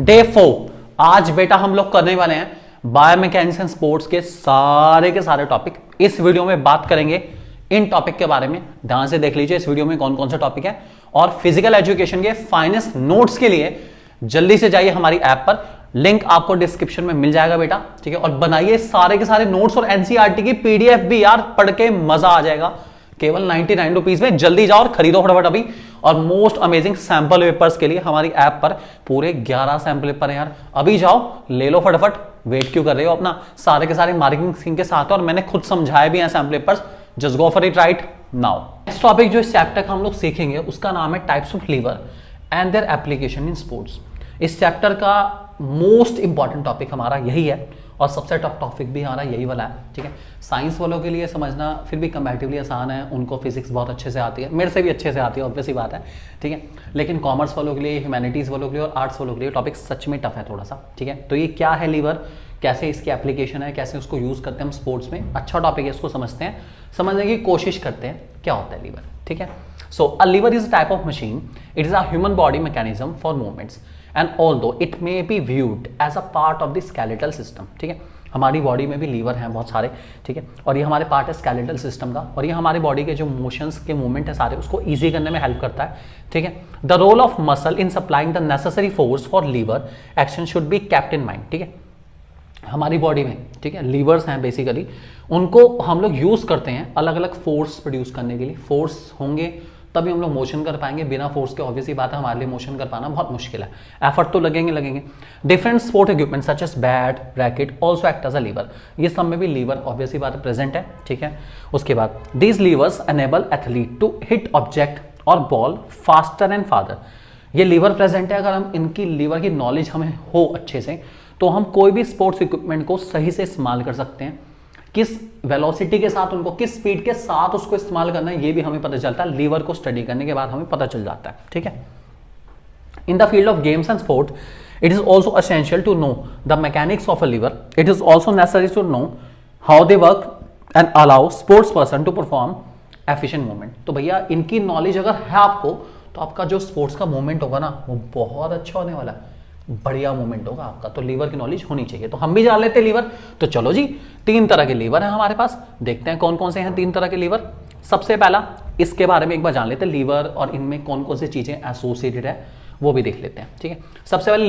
Day 4। आज बेटा हम लोग करने वाले हैं बायोमैकेनिक्स एंड स्पोर्ट्स के सारे टॉपिक। इस वीडियो में बात करेंगे इन टॉपिक के बारे में। ध्यान से देख लीजिए इस वीडियो में कौन कौन से टॉपिक है। और फिजिकल एजुकेशन के फाइनेस्ट नोट्स के लिए जल्दी से जाइए हमारी ऐप पर, लिंक आपको डिस्क्रिप्शन में मिल जाएगा बेटा, ठीक है। और बनाइए सारे के सारे नोट्स और एनसीईआरटी की पीडीएफ भी, यार पढ़ के मजा आ जाएगा। केवल 99 रुपीज में जल्दी जाओ और खरीदो फटाफट अभी। और मोस्ट अमेजिंग सैंपल पेपर्स के लिए हमारी ऐप पर पूरे 11 सैंपल पेपर हैं यार, अभी जाओ ले लो फटाफट। वेट क्यों कर रहे हो अपना, सारे के सारे मार्किंग स्कीम के साथ है और मैंने खुद समझाया भी है sample papers. Just go for it right now. Next topic जो इस चैप्टर का हम लोग सीखेंगे उसका नाम है types of lever and their application in sports. इस चैप्टर का मोस्ट इंपॉर्टेंट टॉपिक हमारा यही है और सबसे टफ टॉपिक भी हमारा यही वाला है, ठीक है। साइंस वालों के लिए समझना फिर भी कंपैरेटिवली आसान है, उनको फिजिक्स बहुत अच्छे से आती है, मेरे से भी अच्छे से आती है, ऑब्वियस सी बात है, ठीक है। लेकिन कॉमर्स वालों के लिए, ह्यूमैनिटीज़ वालों के लिए और आर्ट्स वालों के लिए टॉपिक सच में टफ है थोड़ा सा, ठीक है। तो ये क्या है लीवर, कैसे इसकी एप्लीकेशन है, कैसे उसको यूज़ करते हैं हम स्पोर्ट्स में, अच्छा टॉपिक है, इसको समझते हैं, समझने की कोशिश करते हैं क्या होता है लीवर, ठीक है। So a lever is a type of machine, it is a human body mechanism for movements and although it may be viewed as a part of the skeletal system, ठीक है। हमारी बॉडी में भी liver हैं बहुत सारे, ठीक है। और ये हमारे पार्ट है स्केलेटल सिस्टम का, और ये हमारे बॉडी के जो मोशंस के मूवमेंट है सारे उसको ईजी करने में हेल्प करता है, ठीक है। The role of muscle in supplying the necessary force for lever action should be kept in mind, ठीक है। हमारी बॉडी में, ठीक है, लीवर्स हैं बेसिकली, उनको हम लोग यूज करते हैं अलग अलग फोर्स प्रोड्यूस करने के लिए। फोर्स होंगे तभी हम लोग मोशन कर पाएंगे, बिना फोर्स के ऑब्वियसली बात है हमारे लिए मोशन कर पाना बहुत मुश्किल है, एफर्ट तो लगेंगे। Different sport equipment such as bat, racket also act as a lever, ये सब में भी लीवर ऑब्वियसली बात है प्रेजेंट है, ठीक है। उसके बाद these levers enable athlete to hit object और बॉल फास्टर एंड फादर। ये लीवर प्रेजेंट है, अगर हम इनकी लीवर की नॉलेज हमें हो अच्छे से तो हम कोई भी स्पोर्ट्स इक्विपमेंट को सही से इस्तेमाल कर सकते हैं। किस वेलोसिटी के साथ उनको, किस स्पीड के साथ उसको इस्तेमाल करना है, ये भी हमें पता चलता है, लीवर को स्टडी करने के बाद हमें पता चल जाता है, ठीक है। In the field of games and sport it is also essential to know the mechanics of a lever. It is also necessary to know how they work and allow sports person to perform efficient movement. तो भैया इनकी knowledge अगर है आपको तो आपका जो sports का मूवमेंट होगा ना वो बहुत अच्छा होने वाला है, बढ़िया मूवमेंट होगा आपका। तो लीवर की नॉलेज होनी चाहिए। तो हम भी जान लेते हैं लीवर। तो चलो जी, 3 तरह के लीवर हैं हमारे पास, देखते हैं कौन कौन से हैं 3 तरह के लीवर। सबसे पहला इसके बारे में एक बार जान लेते हैं, लीवर और इनमें कौन कौन सी चीजें एसोसिएटेड है वो भी देख लेते हैं, ठीक है। सबसे पहले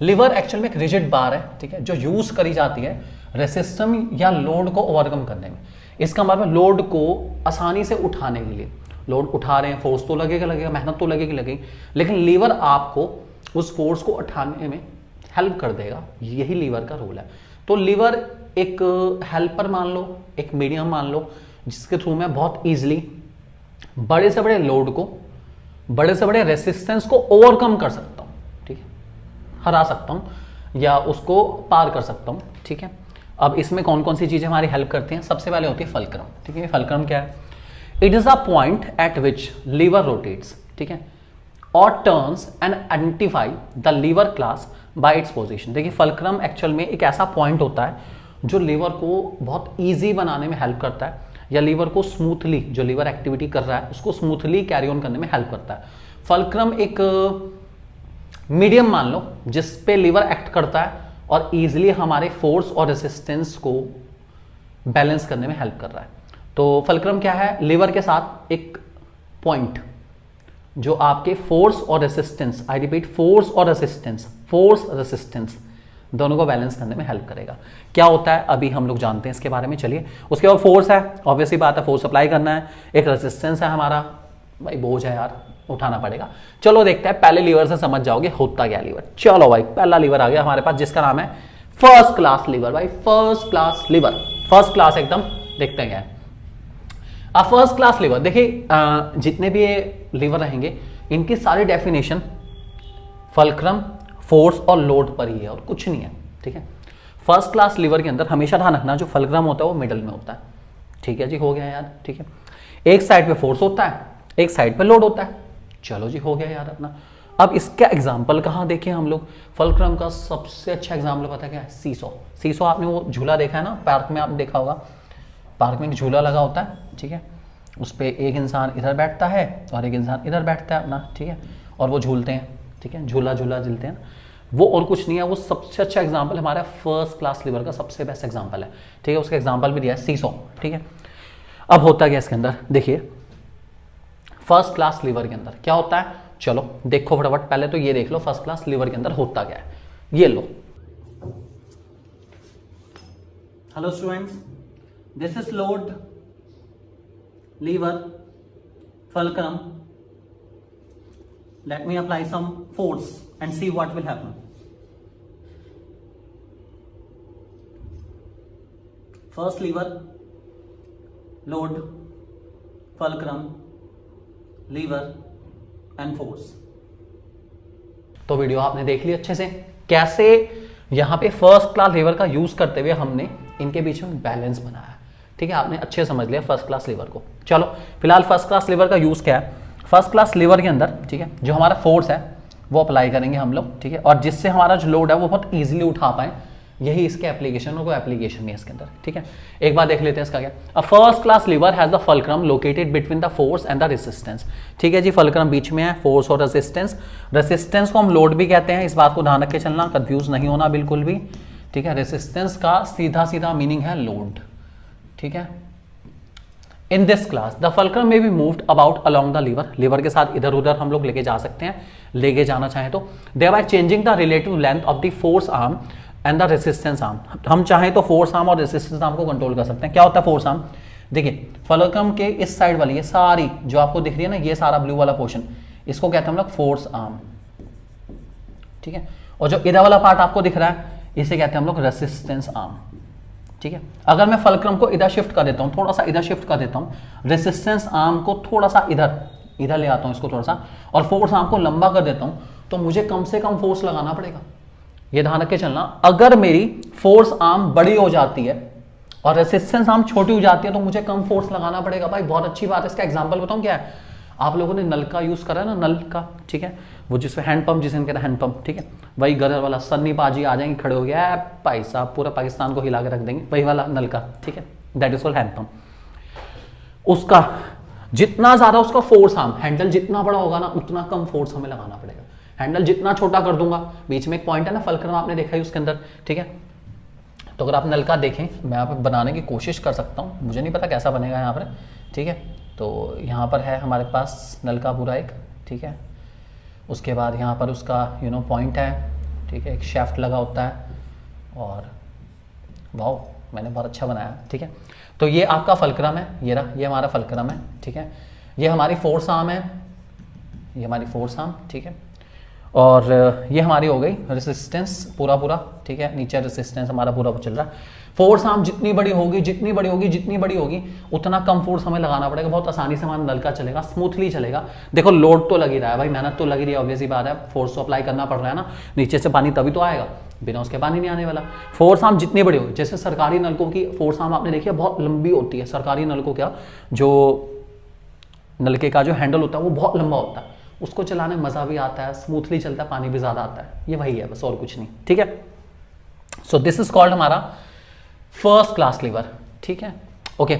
लीवर एक्चुअल में एक रिजिड बार है, ठीक है, जो यूज करी जाती है रेसिस्टम या लोड को ओवरकम करने में। इसका मतलब लोड को आसानी से उठाने के लिए, लोड उठा रहे हैं, फोर्स तो लगेगा, मेहनत तो लगेगी, लेकिन लीवर आपको उस फोर्स को उठाने में हेल्प कर देगा, यही लीवर का रोल है। तो लीवर एक हेल्पर मान लो, एक मीडियम मान लो, जिसके थ्रू मैं बहुत इजीली बड़े से बड़े लोड को, बड़े से बड़े रेसिस्टेंस को ओवरकम कर सकता हूं, ठीक है, हरा सकता हूं या उसको पार कर सकता हूं, ठीक है। अब इसमें कौन कौन सी चीजें हमारी हेल्प करती हैं, सबसे पहले होती है फलक्रम, ठीक है। फलक्रम क्या है? It is a point at which lever rotates, ठीक है, और turns and identify the lever class by its position. देखिए फलक्रम एक्चुअल में एक ऐसा पॉइंट होता है जो लीवर को बहुत इजी बनाने में हेल्प करता है, या लीवर को स्मूथली, जो लीवर एक्टिविटी कर रहा है उसको स्मूथली कैरी ऑन करने में हेल्प करता है। फलक्रम एक मीडियम मान लो जिस पे लीवर एक्ट करता है और इजिली हमारे फोर्स और रेसिस्टेंस को बैलेंस करने में हेल्प कर रहा है। तो फलक्रम क्या है? लीवर के साथ एक पॉइंट जो आपके फोर्स और रेसिस्टेंस, आई रिपीट फोर्स और रेसिस्टेंस, फोर्स रेसिस्टेंस दोनों को बैलेंस करने में हेल्प करेगा। क्या होता है अभी हम लोग जानते हैं इसके बारे में, चलिए। उसके बाद फोर्स है, ऑब्वियसली बात है, फोर्स अप्लाई करना है। एक रेसिस्टेंस है हमारा, भाई बोझ है यार, उठाना पड़ेगा। चलो देखते हैं, पहले लीवर से समझ जाओगे होता क्या लीवर। चलो भाई पहला लीवर आ गया हमारे पास जिसका नाम है फर्स्ट क्लास लीवर। भाई first class liver, first class एकदम, देखते हैं क्या है फर्स्ट क्लास लीवर। देखिए जितने भी ये लीवर रहेंगे इनकी सारी डेफिनेशन फलक्रम, फोर्स और लोड पर ही है और कुछ नहीं है, ठीक है। फर्स्ट क्लास लीवर के अंदर हमेशा ध्यान रखना जो फलक्रम होता है वो मिडल में होता है, ठीक है जी, हो गया यार, ठीक है। एक साइड पे फोर्स होता है, एक साइड पे लोड होता है, चलो जी हो गया यार अपना। अब इसका एग्जाम्पल कहाँ देखें हम लोग? फलक्रम का सबसे अच्छा एग्जाम्पल पता क्या है? सीसो। सीसो आपने वो झूला देखा है ना, पार्क में आप देखा होगा, पार्क में एक झूला लगा होता है, ठीक है, उस पर एक इंसान इधर बैठता है और एक इंसान इधर बैठता है अपना, ठीक है, और वो झूलते हैं, ठीक है, झूला झूलते हैं। वो और कुछ नहीं है, वो सबसे अच्छा एग्जाम्पल हमारा फर्स्ट क्लास लीवर का सबसे बेस्ट एग्जाम्पल है, ठीक है। उसका एग्जाम्पल भी दिया है सीसो, ठीक है। अब होता क्या इसके अंदर, देखिए फर्स्ट क्लास लीवर के अंदर क्या होता है, चलो देखो फटाफट, पहले तो ये देख लो फर्स्ट क्लास लीवर के अंदर होता क्या है, ये लो। Hello students, this is load lever fulcrum, let me apply some force and see what will happen. First lever, load, fulcrum, lever and force. तो वीडियो आपने देख ली अच्छे से, कैसे यहां पे फर्स्ट क्लास लीवर का यूज करते हुए हमने इनके बीच में बैलेंस बनाया, ठीक है। आपने अच्छे समझ लिया फर्स्ट क्लास लीवर को। चलो फिलहाल फर्स्ट क्लास लीवर का यूज क्या है, फर्स्ट क्लास लीवर के अंदर, ठीक है, जो हमारा फोर्स है वो अप्लाई करेंगे हम लोग, ठीक है, और जिससे हमारा जो लोड है वो बहुत इजीली उठा पाए, यही इसके एप्लीकेशन और कोई एप्लीकेशन नहीं है इसके अंदर, ठीक है। एक बार देख लेते हैं इसका क्या। A first class lever has the fulcrum located between the force and the resistance, ठीक है जी। फुलक्रम बीच में है, फोर्स और रेजिस्टेंस। रेजिस्टेंस को हम लोड भी कहते हैं, इस बात को ध्यान रख के चलना, कंफ्यूज नहीं होना बिल्कुल भी, ठीक है। रेजिस्टेंस का सीधा सीधा मीनिंग है लोड, ठीक है। In this class the fulcrum may be moved about along the lever, lever के साथ इधर उधर हम लोग लेके जा सकते हैं, लेके जाना चाहें तो, thereby changing the relative length of the force arm and the resistance arm. हम चाहें तो फोर्स आर्म और रेजिस्टेंस आर्म को कंट्रोल कर सकते हैं। क्या होता है फोर्स आर्म, देखिए फुलक्रम के इस साइड वाली ये सारी जो आपको दिख रही है ना, ये सारा ब्लू वाला पोर्शन, इसको कहते हैं हम लोग फोर्स आर्म, ठीक है। और जो इधर वाला पार्ट आपको दिख रहा है, इसे कहते हैं हम लोग रेजिस्टेंस आर्म, ठीक है। अगर मैं फुलक्रम को इधर शिफ्ट कर देता हूं, थोड़ा सा इधर शिफ्ट कर देता हूं, रेजिस्टेंस आर्म को थोड़ा सा इधर ले आता हूं इसको थोड़ा सा, और फोर्स आर्म को लंबा कर देता हूं, तो मुझे कम से कम फोर्स लगाना पड़ेगा। ये ध्यान रख के चलना, अगर मेरी फोर्स आर्म बड़ी हो जाती है और रेजिस्टेंस आर्म छोटी हो जाती है तो मुझे कम फोर्स लगाना पड़ेगा। भाई बहुत अच्छी बात है, इसका एग्जाम्पल बताऊं क्या है, आप लोगों ने नल का यूज करा है ना, नल का, ठीक है, वो जिसमें हैंडपंप जिसे कहते हैं हैंडपंप, ठीक है, वही गदर वाला सन्नी पाजी आ जाएंगे, खड़े हो गया भाई साहब पूरा पाकिस्तान को हिला के रख देंगे, वही वाला नल का, ठीक है, दैट इज कॉल्ड हैंडपंप। उसका जितना ज्यादा उसका फोर्स आर्म, हैंडल जितना बड़ा होगा ना उतना कम फोर्स हमें लगाना पड़ेगा। हैंडल जितना छोटा कर दूंगा, बीच में एक पॉइंट है ना फुलक्रम आपने देखा है उसके अंदर, ठीक है। तो अगर आप नल का देखें, मैं यहाँ पर बनाने की कोशिश कर सकता हूँ, मुझे नहीं पता कैसा बनेगा यहाँ पर, ठीक है। तो यहाँ पर है हमारे पास नल का पूरा एक, ठीक है। उसके बाद यहाँ पर उसका पॉइंट है, ठीक है, एक शेफ्ट लगा होता है, और वाओ मैंने बहुत अच्छा बनाया, ठीक है। तो ये आपका फुलक्रम है, ये रहा, ये हमारा फुलक्रम है, ठीक है। ये हमारी फोर्स आर्म है, ये हमारी फोर्स आर्म, ठीक है। और ये हमारी हो गई रेजिस्टेंस पूरा, ठीक है, नीचे रेजिस्टेंस हमारा पूरा चल रहा है। फोर्स आर्म जितनी बड़ी होगी उतना कम फोर्स हमें लगाना पड़ेगा, बहुत आसानी से हमारा नल का चलेगा, स्मूथली चलेगा। देखो लोड तो लग ही रहा है भाई, मेहनत तो लगी रही है, ऑब्वियस ही बात है, फोर्स तो अप्लाई करना पड़ रहा है ना, नीचे से पानी तभी तो आएगा, बिना उसके पानी नहीं आने वाला। फोर्स आर्म जितनी बड़ी होगी, जैसे सरकारी नलकों की फोर्स आर्म आपने देखी है बहुत लंबी होती है, सरकारी नलकों क्या जो नलके का जो हैंडल होता है वो बहुत लंबा होता है, उसको चलाने में मजा भी आता है, स्मूथली चलता है, पानी भी ज्यादा आता है, ये वही है बस और कुछ नहीं, ठीक है। सो दिस इज कॉल्ड हमारा फर्स्ट क्लास लीवर, ठीक है, ओके।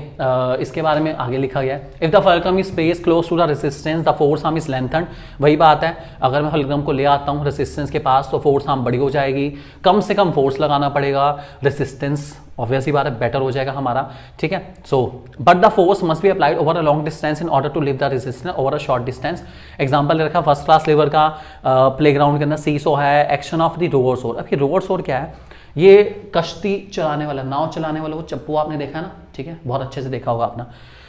इसके बारे में आगे लिखा गया है, if the fulcrum is placed close to the resistance the force arm is lengthened. वही बात है, अगर मैं फुलक्रम को ले आता हूँ रेजिस्टेंस के पास तो फोर्स आर्म बड़ी हो जाएगी, कम से कम फोर्स लगाना पड़ेगा, रेजिस्टेंस ऑब्वियसली बात है बेटर हो जाएगा हमारा, ठीक है। So but the force must be applied over a long distance in order to live the resistance over a short distance. Example रखा फर्स्ट क्लास लीवर का, प्लेग्राउंड के अंदर सीसो है, एक्शन ऑफ द रोवर सोर। अब ये रोवर सोर क्या है, ये कश्ती चलाने वाला, नाव चलाने वाला वो चप्पू आपने देखा है ना, ठीक है, बहुत अच्छे से देखा होगा आपने,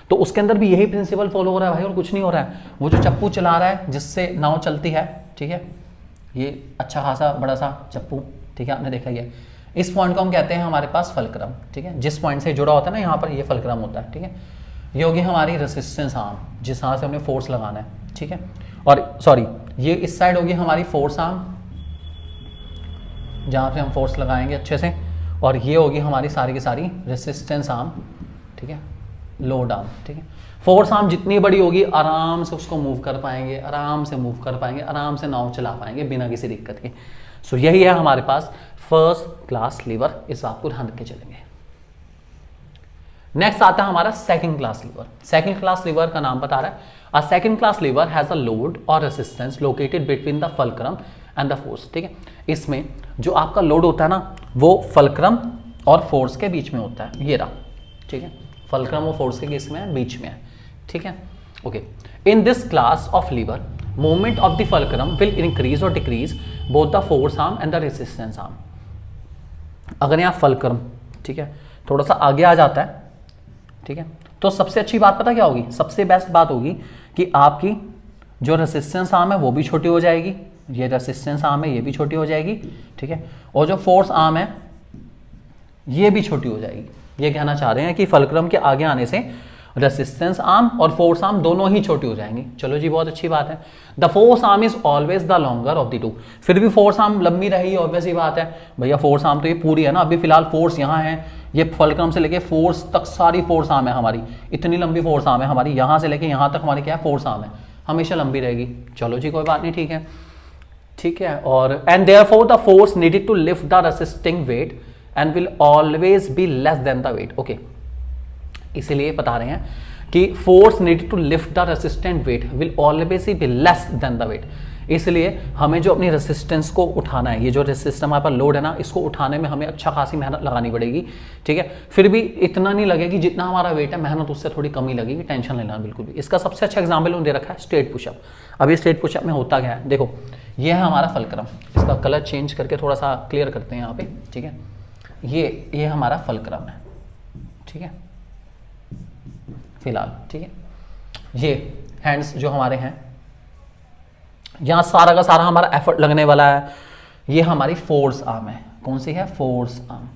तो उसके अंदर भी यही प्रिंसिपल फॉलो हो रहा है भाई, और कुछ नहीं हो रहा है। वो जो चप्पू चला रहा है जिससे नाव चलती है, ठीक है, ये अच्छा खासा बड़ा सा चप्पू, ठीक है, आपने देखा ही है। इस पॉइंट को हम कहते हैं हमारे पास फुलक्रम, ठीक है, जिस पॉइंट से जुड़ा होता है ना यहाँ पर ये फुलक्रम होता है, ठीक है। ये होगी हमारी रेजिस्टेंस आर्म, जिस हाथ से हमने फोर्स लगाना है, ठीक है। और सॉरी, ये इस साइड होगी हमारी फोर्स आर्म, जहाँ पे हम फोर्स लगाएंगे अच्छे से, और ये होगी हमारी सारी की सारी रेजिस्टेंस आर्म, ठीक है, लोड आर्म, ठीक है। फोर्स आर्म जितनी बड़ी होगी आराम से उसको मूव कर पाएंगे, आराम से नाव चला पाएंगे बिना किसी दिक्कत के। सो यही है हमारे पास फर्स्ट क्लास लीवर, इस बात को ध्यान रख के चलेंगे। नेक्स्ट आता है हमारा second class lever. Second class lever का नाम बता रहा है, a second class lever has a load और resistance located between the fulcrum and the force, ठीक है। इसमें जो आपका लोड होता है ना वो फल्क्रम और फोर्स के बीच में होता है, ये रहा, ठीक है। फल्क्रम और फोर्स के किस में है, बीच में है, ठीक है, okay. In this class of lever movement of the fulcrum will increase or decrease both the force arm and the resistance arm. अगर यहाँ फल्क्रम, ठीक है, थोड़ा सा आगे आ जाता है, ठीक है, तो सबसे अच्छी बात पता क्या होगी, सबसे बेस्ट बात होगी कि आपकी जो रेजिस्टेंस आर्म है वो भी छोटी हो जाएगी, ये रेजिस्टेंस आर्म है ये भी छोटी हो जाएगी, ठीक है, और जो फोर्स आर्म है ये भी छोटी हो जाएगी। ये कहना चाह रहे हैं कि फल्क्रम के आगे आने से रेसिस्टेंस आर्म और फोर्स आर्म दोनों ही छोटी हो जाएंगी। चलो जी, बहुत अच्छी बात है। The force arm is always the longer of the two. फिर भी फोर्स आर्म लंबी रहेगी, ऑब्वियस ही बात है भैया, फोर्स आर्म तो ये पूरी है ना, अभी फिलहाल फोर्स यहाँ है, ये फल्क्रम से लेके फोर्स तक सारी फोर्स आर्म है हमारी, इतनी लंबी फोर्स आर्म है हमारी, यहाँ से लेके यहाँ तक हमारी क्या है, फोर्स आर्म है, हमेशा लंबी रहेगी। चलो जी, कोई बात नहीं, ठीक है, ठीक है। और and therefore the force needed to lift the resisting weight and will always be less than the weight, okay. इसलिए बता रहे हैं कि force needed to lift the resistant weight will always be less than the weight. इसलिए हमें जो अपनी resistance को उठाना है, ये जो रेसिस्टेंस हमारे पास लोड है ना, इसको उठाने में हमें अच्छा खासी मेहनत लगानी पड़ेगी, ठीक है। फिर भी इतना नहीं लगेगी जितना हमारा वेट है, मेहनत उससे थोड़ी कम ही लगेगी, टेंशन लेना बिल्कुल भी। इसका सबसे अच्छा एग्जाम्पल दे रखा है स्ट्रेट पुशअप। अब ये स्ट्रेट पुशअप में होता क्या है, देखो ये है हमारा फल्क्रम, इसका कलर चेंज करके थोड़ा सा क्लियर करते हैं यहाँ पे, ठीक है। ये हमारा फल्क्रम है, ठीक है, फिलहाल, ठीक है। ये हैंड्स जो हमारे हैं, यहां सारा का सारा हमारा एफर्ट लगने वाला है, ये हमारी फोर्स आर्म है। कौन सी है, फोर्स आर्म,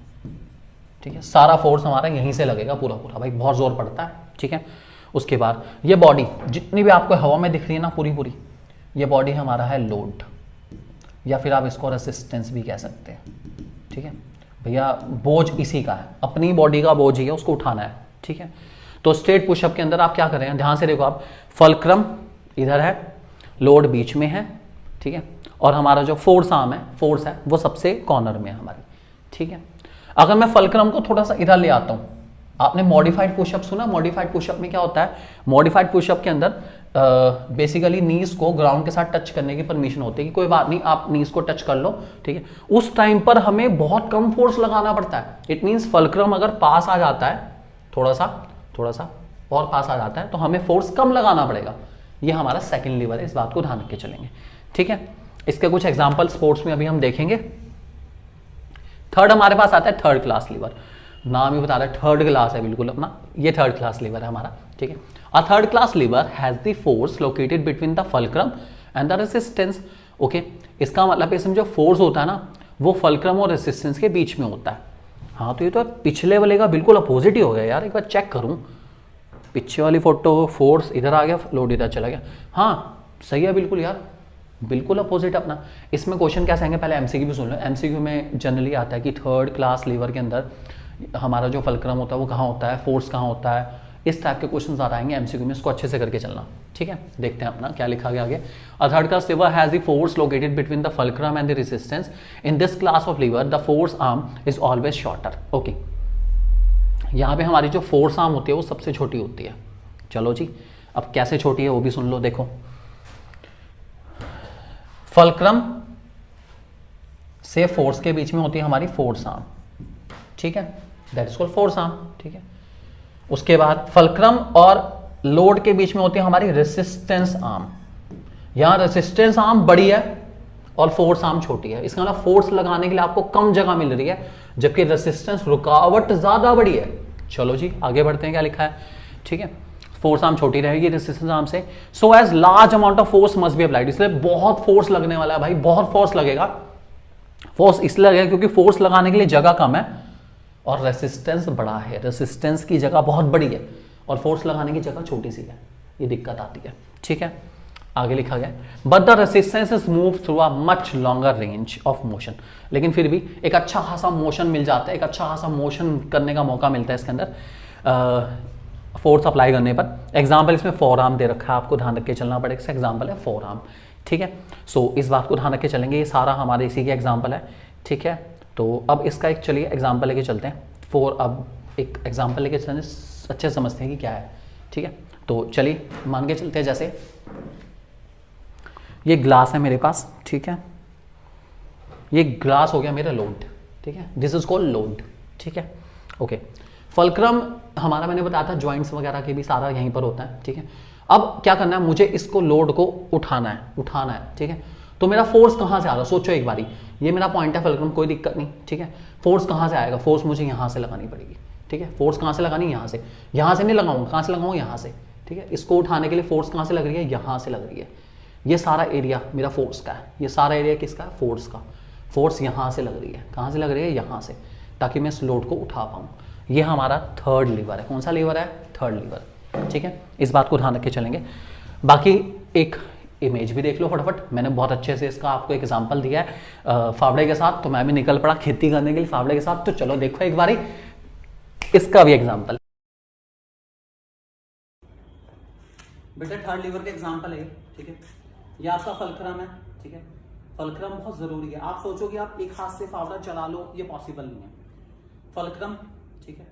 ठीक है। सारा फोर्स हमारा यहीं से लगेगा पूरा पूरा, भाई बहुत जोर पड़ता है, ठीक है। उसके बाद ये बॉडी जितनी भी आपको हवा में दिख रही है ना पूरी पूरी, ये बॉडी हमारा है लोड, या फिर आप इसको रेसिस्टेंस भी कह सकते हैं, ठीक है भैया। बोझ इसी का है, अपनी बॉडी का बोझ ही है, उसको उठाना है, ठीक है। तो स्ट्रेट पुशअप के अंदर आप क्या कर रहे हैं, ध्यान से देखो आप, फल्क्रम इधर है, लोड बीच में है, ठीक है, और हमारा जो फोर्स आर्म है, फोर्स है वो सबसे कॉर्नर में है हमारी, ठीक है। अगर मैं फल्क्रम को थोड़ा सा इधर ले आता हूं, आपने मॉडिफाइड पुशअप सुना, मॉडिफाइड पुशअप में क्या होता है, मॉडिफाइड पुशअप के अंदर बेसिकली नीज को ग्राउंड के साथ टच करने की परमिशन होती है कि कोई बात नहीं आप नीज को टच कर लो, ठीक है। उस टाइम पर हमें बहुत कम फोर्स लगाना पड़ता है। इट मींस फल्क्रम अगर पास आ जाता है, थोड़ा सा और पास आ जाता है, तो हमें फोर्स कम लगाना पड़ेगा। ये हमारा सेकंड लीवर है, इस बात को ध्यान रख के चलेंगे, ठीक है। इसके कुछ एग्जांपल स्पोर्ट्स में अभी हम देखेंगे। थर्ड हमारे पास आता है थर्ड क्लास लीवर, नाम ही बता रहा है थर्ड क्लास है बिल्कुल अपना, ये थर्ड क्लास लीवर है हमारा, ठीक है। अ third class lever has the force located between the fulcrum and the resistance, okay. इसका मतलब इसमें जो फोर्स होता है ना वो फल्क्रम और रेसिस्टेंस के बीच में होता है। हाँ, तो ये तो पिछले वाले का बिल्कुल अपोजिट ही हो गया यार, एक बार चेक करूं, पीछे वाली फोटो फोर्स इधर आ गया, लोड इधर चला गया, हाँ सही है बिल्कुल यार, बिल्कुल अपोजिट अपना। इसमें क्वेश्चन कैसे आएंगे, पहले एमसीक्यू भी सुन लो। एमसीक्यू में जनरली आता है कि थर्ड क्लास लीवर के अंदर हमारा जो फल्क्रम होता है वो कहाँ होता है, फोर्स कहाँ होता है, इस टाइप के क्वेश्चन ज़्यादा आएंगे एमसीक्यू में, इसको अच्छे से करके चलना, ठीक है। देखते हैं अपना क्या लिखा गया आगे। A third class lever has the force located between the fulcrum and the resistance. In this class of lever the force arm is always shorter, okay. यहाँ पे हमारी जो फोर्स आर्म होती है वो सबसे छोटी होती है। चलो जी, अब कैसे छोटी है वो भी सुन लो। देखो, फल्क्रम से फोर्स के बीच में होती है हमारी फोर्स आर्म, ठीक है, that is called force arm, ठीक है। उसके बाद फल्क्रम और लोड के बीच में होती है हमारी रेसिस्टेंस आर्म। यहां रेसिस्टेंस आर्म बड़ी है और फोर्स आर्म छोटी है, इसका मतलब फोर्स लगाने के लिए आपको कम जगह मिल रही है, जबकि रेसिस्टेंस रुकावट ज्यादा बड़ी है। चलो जी आगे बढ़ते हैं, क्या लिखा है, ठीक है। फोर्स आर्म छोटी रहेगी रेसिस्टेंस आर्म से। So as large amount of force must be applied, इसलिए बहुत फोर्स लगने वाला है भाई, बहुत फोर्स लगेगा। फोर्स इसलिए लगेगा क्योंकि फोर्स लगाने के लिए जगह कम है और रेसिस्टेंस बड़ा है, रेसिस्टेंस की जगह बहुत बड़ी है और फोर्स लगाने की जगह छोटी सी है, ये दिक्कत आती है, ठीक है। आगे लिखा गया, but the resistance is move through a much longer range of motion. लेकिन फिर भी एक अच्छा खासा मोशन मिल जाता है, एक अच्छा खासा मोशन करने का मौका मिलता है इसके अंदर फोर्स अप्लाई करने पर। एग्जाम्पल इसमें फोर आर्म दे रखा है, आपको ध्यान रख के चलना पड़ेगा, इसका एग्जाम्पल है फोर आर्म, ठीक है। सो इस बात को ध्यान रख के चलेंगे, ये सारा हमारे इसी के एग्जाम्पल है, ठीक है। तो अब इसका एक चलिए एग्जाम्पल लेके चलते हैं। अब एक एग्जाम्पल लेके चलते अच्छे से समझते हैं कि क्या है, ठीक है। तो चलिए मान के चलते हैं, जैसे ये ग्लास है मेरे पास, ठीक है, ये ग्लास हो गया मेरा लोड, ठीक है, दिस इज कॉल्ड लोड, ठीक है, ओके। फल्क्रम हमारा मैंने बताया था ज्वाइंट्स वगैरह के भी सारा यहीं पर होता है, ठीक है। अब क्या करना है, मुझे इसको लोड को उठाना है, ठीक है। तो मेरा फोर्स कहाँ से आ रहा है, सोचो एक बारी, ये मेरा पॉइंट है फल्क्रम, कोई दिक्कत नहीं, ठीक है। फोर्स कहाँ से आएगा, फोर्स मुझे यहाँ से लगानी पड़ेगी, ठीक है। फोर्स कहाँ से लगानी, यहाँ से नहीं लगाऊंगा, कहाँ से लगाऊंगा, यहाँ से, ठीक है। इसको उठाने के लिए फोर्स कहाँ से लग रही है, यहाँ से लग रही है। ये सारा एरिया मेरा फोर्स का है, ये सारा एरिया किसका है, फोर्स का। फोर्स यहाँ से लग रही है, कहाँ से लग रही है, यहाँ से, ताकि मैं इस लोड को उठा पाऊँ। ये हमारा थर्ड लीवर है। कौन सा लीवर है, थर्ड लीवर, ठीक है। इस बात को ध्यान रख के चलेंगे। बाकी एक इमेज भी देख लो फटाफट, मैंने बहुत अच्छे से इसका आपको एक एग्जांपल दिया है फावड़े के साथ, तो मैं भी निकल पड़ा खेती करने के लिए फावड़े के साथ। तो चलो देखो एक बारी इसका भी एग्जांपल। बेटा थर्ड लीवर का एग्जांपल है, ठीक है। ये आपका फल्क्रम है, ठीक है। फल्क्रम बहुत जरूरी है। आप सोचोगे आप एक हाथ से फावड़ा चला लो, ये पॉसिबल नहीं है। फल्क्रम, ठीक है,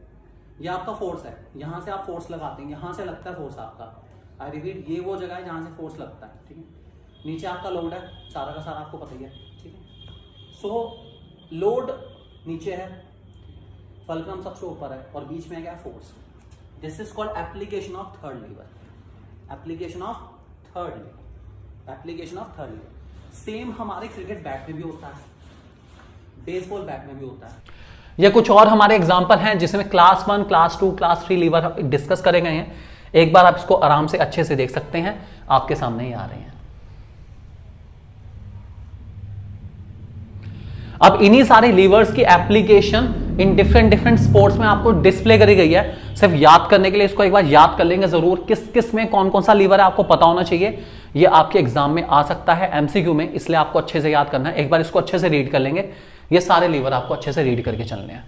ये आपका फोर्स है, यहां से आप फोर्स लगाते हैं, यहां से लगता है फोर्स आपका। आई रिपीट, ये वो जगह है जहां से फोर्स लगता है, ठीक है। नीचे आपका लोड है, सारा का सारा आपको पता ही है, ठीक है। सो लोड नीचे है, फल्क्रम सबसे ऊपर है, और बीच में क्या है, force. This is called application of third lever, application of third lever, application of third lever. Same हमारे क्रिकेट बैट में भी होता है, बेसबॉल बैट में भी होता है। ये कुछ और हमारे एग्जांपल हैं जिसमें class 1, class 2, class 3 lever discuss करे गए हैं। एक बार आप इसको आराम से अच्छे से देख सकते हैं, आपके सामने ही आ रहे हैं। अब इन्हीं सारे लीवर्स की एप्लीकेशन इन डिफरेंट स्पोर्ट्स में आपको डिस्प्ले करी गई है। सिर्फ याद करने के लिए इसको एक बार याद कर लेंगे जरूर, किस किस में कौन कौन सा लीवर है आपको पता होना चाहिए। ये आपके एग्जाम में आ सकता है एमसीक्यू में, इसलिए आपको अच्छे से याद करना है। एक बार इसको अच्छे से रीड कर लेंगे, ये सारे लीवर आपको अच्छे से रीड करके चलने हैं।